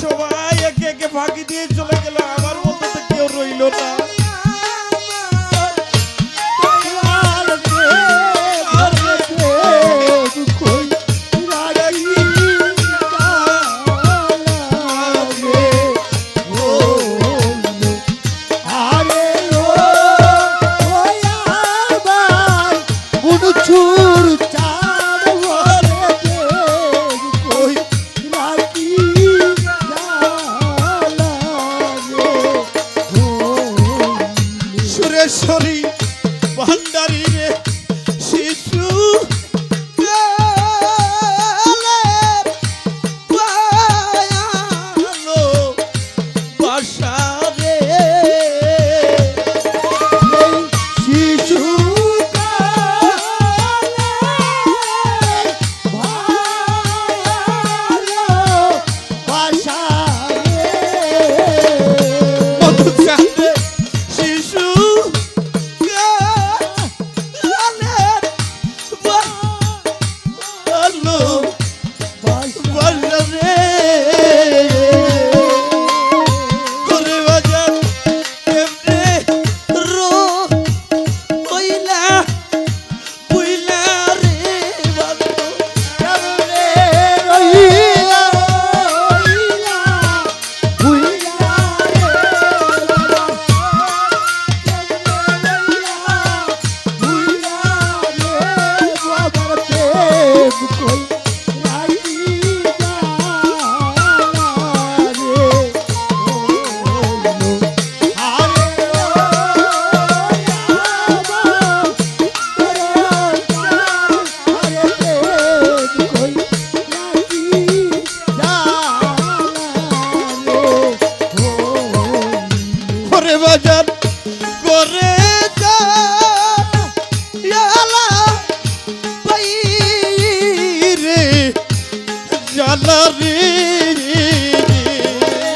সবাই একে একে ফাঁকি দিয়ে চলে গেল, আমার মতো তো কেউ রইল না। সুরেশ্বরী ভান্ডারী রে শিশু বাসা রে শিশু বাসা মধুচাঁদে শিশু বাজার করে রে জালা রে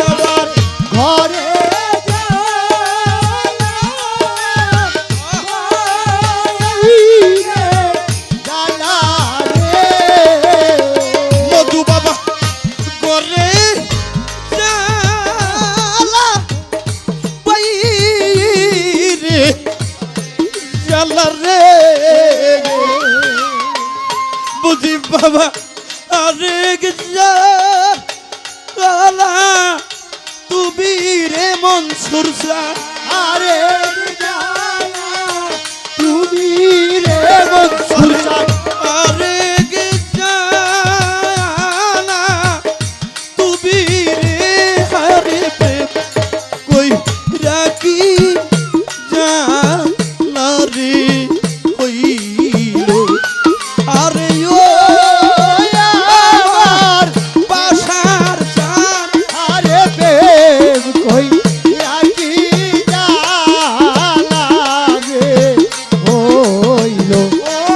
আমার ঘরে জালা রে মধু বাবা করে রে বুঝি বাবা আরে জালা তুমি রে মনসুর আরে তুমি রে মনসুর আরে জালা তুমি রে হরে প্রেম কই রাখি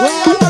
Oh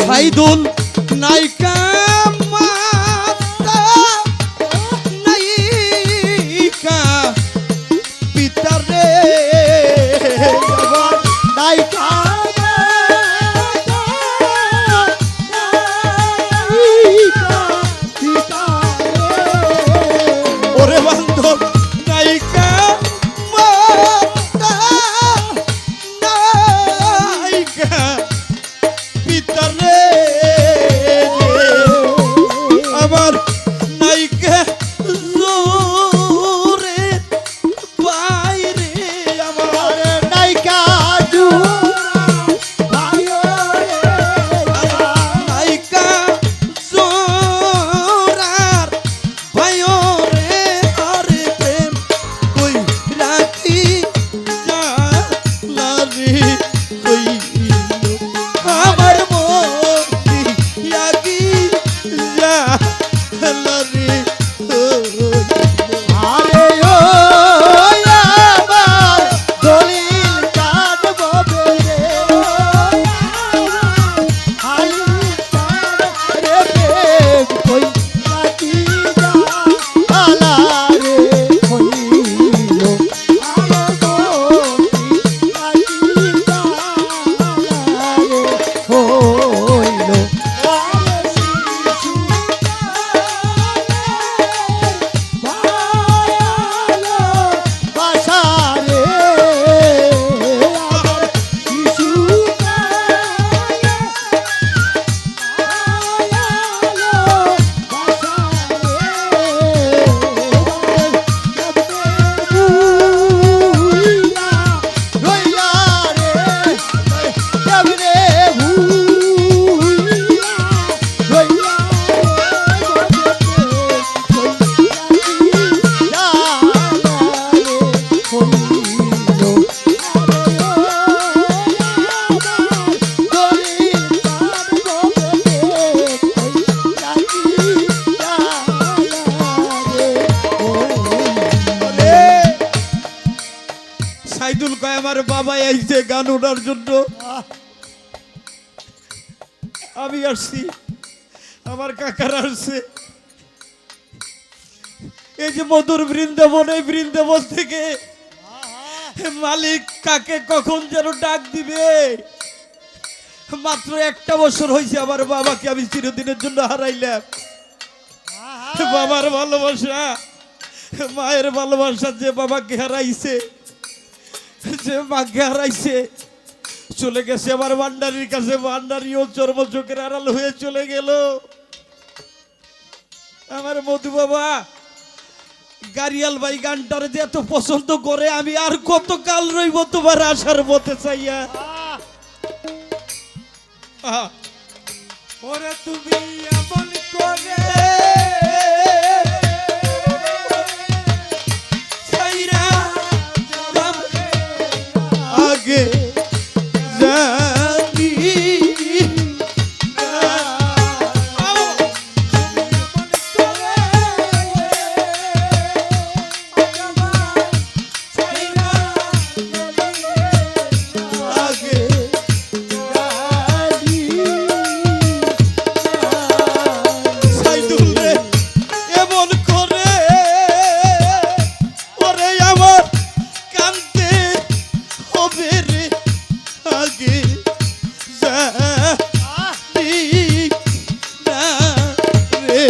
সাইদুল নাইকা মাতা নাইকা পিতারে নাইকা ওরে বান্ধব নাইকা মাতা নাইকা পিতারে আমার নাইকা জোরে বাইরে আমার নাইকা নাইকা জোরার ভাইরে আরে প্রেম কই রাখি জালারে কই আমার মতি লাগি জালারে আরে ও আমার দলিল কাটবো রে হাই রে প্রেম কই রাখি জালারে কইলো আমার মতি লাগি জালারে হইলো বাসারে সাইদুল কয় আমার বাবা আইছে গান ওঠার জন্য আমি আসছি আমার কাকারা আসছে এই যে মধুর বৃন্দাবন এই বৃন্দাবন থেকে মালিক কাকে কখন যেন ডাক দিবে মাত্র একটা বছর হয়েছে আমার বাবাকে আমি চিরদিনের জন্য হারাইলাম বাবার ভালোবাসা মায়ের ভালোবাসা যে বাবাকে হারাইছে যে মাকে হারাইছে চলে গেছে আমার ভান্ডারির কাছে ভান্ডারিও চর্ম চোখের আড়াল হয়ে চলে গেল আমার মধু বাবা গাড়িয়াল ভাই গানটার যে এত পছন্দ করে আমি আর কতকাল রইব তোমার আশার মতে চাইয়া ওরে তুমি এমন করে আগে জানি সাইদুল রে এমন করে ওরে আমার কান্দে হবে রে আগে জানি না রে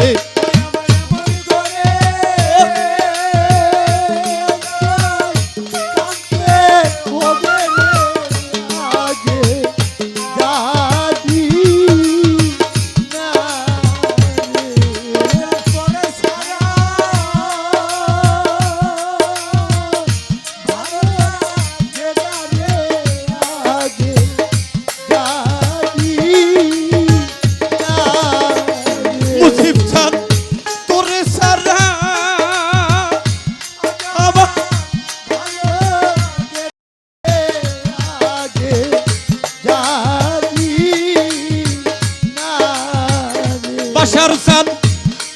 বাসার সান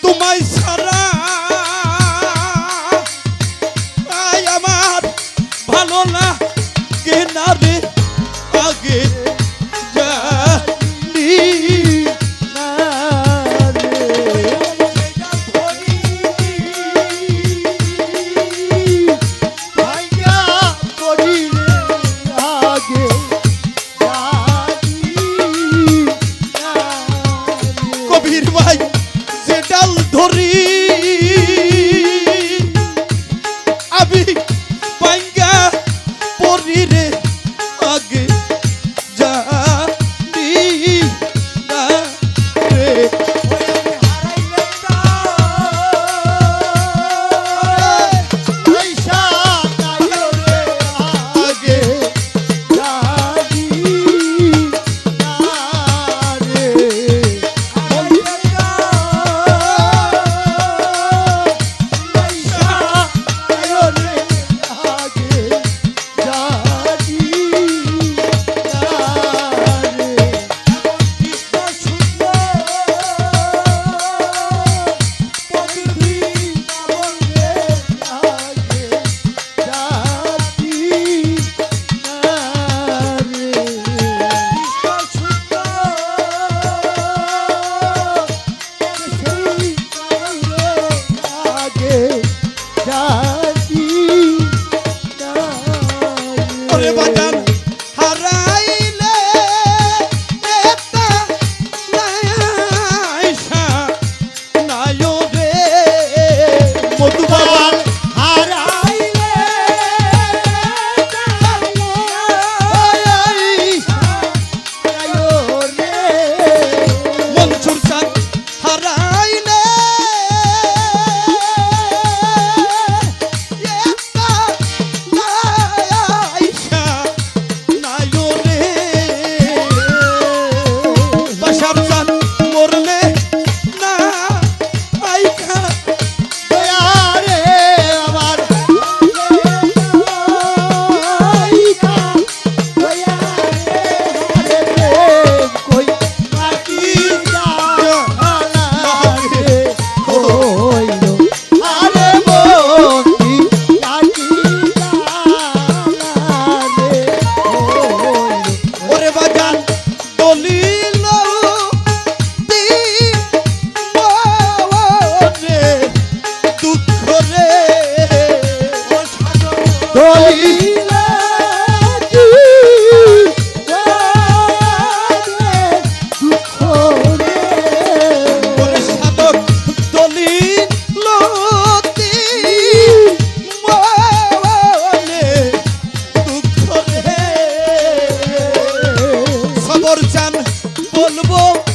তোমায় ছাড়া আমার ভালো লাগে না রে আগে জানি বলবো